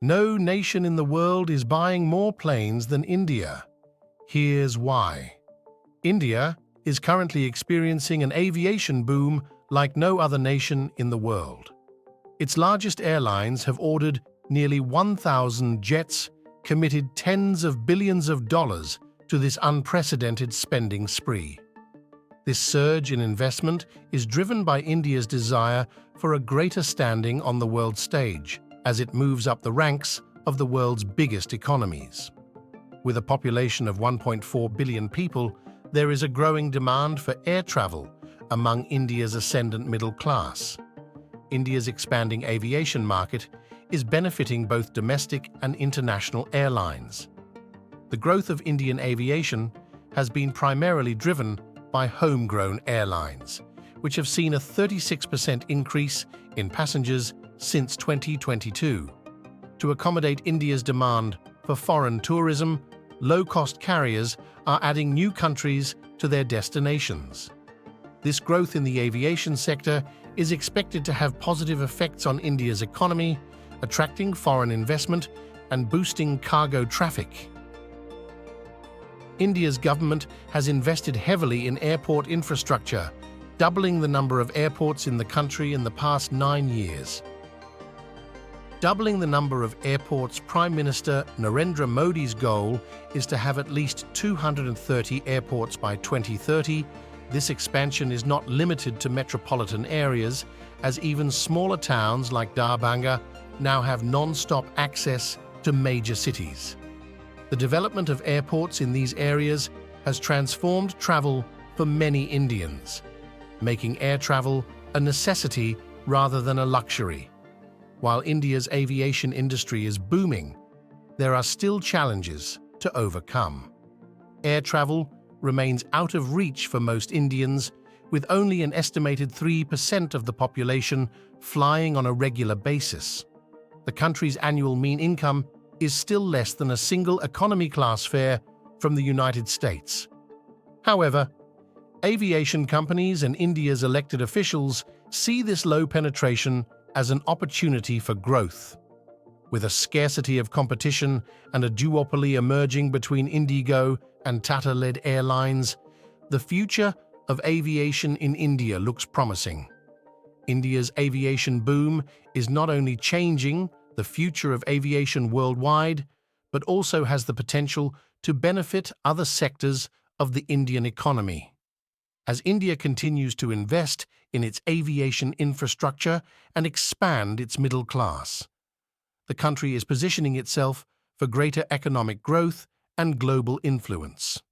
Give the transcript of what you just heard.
No nation in the world is buying more planes than India. Here's why. India is currently experiencing an aviation boom like no other nation in the world. Its largest airlines have ordered nearly 1,000 jets, committed tens of billions of dollars to this unprecedented spending spree. This surge in investment is driven by India's desire for a greater standing on the world stage as it moves up the ranks of the world's biggest economies. With a population of 1.4 billion people, there is a growing demand for air travel among India's ascendant middle class. India's expanding aviation market is benefiting both domestic and international airlines. The growth of Indian aviation has been primarily driven by homegrown airlines, which have seen a 36% increase in passengers since 2022. To accommodate India's demand for foreign tourism, low-cost carriers are adding new countries to their destinations. This growth in the aviation sector is expected to have positive effects on India's economy, attracting foreign investment and boosting cargo traffic. India's government has invested heavily in airport infrastructure, doubling the number of airports in the country in the past 9 years. Doubling the number of airports, Prime Minister Narendra Modi's goal is to have at least 230 airports by 2030. This expansion is not limited to metropolitan areas, as even smaller towns like Darbhanga now have non-stop access to major cities. The development of airports in these areas has transformed travel for many Indians, making air travel a necessity rather than a luxury. While India's aviation industry is booming, there are still challenges to overcome. Air travel remains out of reach for most Indians, with only an estimated 3% of the population flying on a regular basis. The country's annual mean income is still less than a single economy-class fare from the United States. However, aviation companies and India's elected officials see this low penetration as an opportunity for growth. With a scarcity of competition and a duopoly emerging between Indigo and Tata-led airlines, the future of aviation in India looks promising. India's aviation boom is not only changing the future of aviation worldwide, but also has the potential to benefit other sectors of the Indian economy. As India continues to invest in its aviation infrastructure and expand its middle class, the country is positioning itself for greater economic growth and global influence.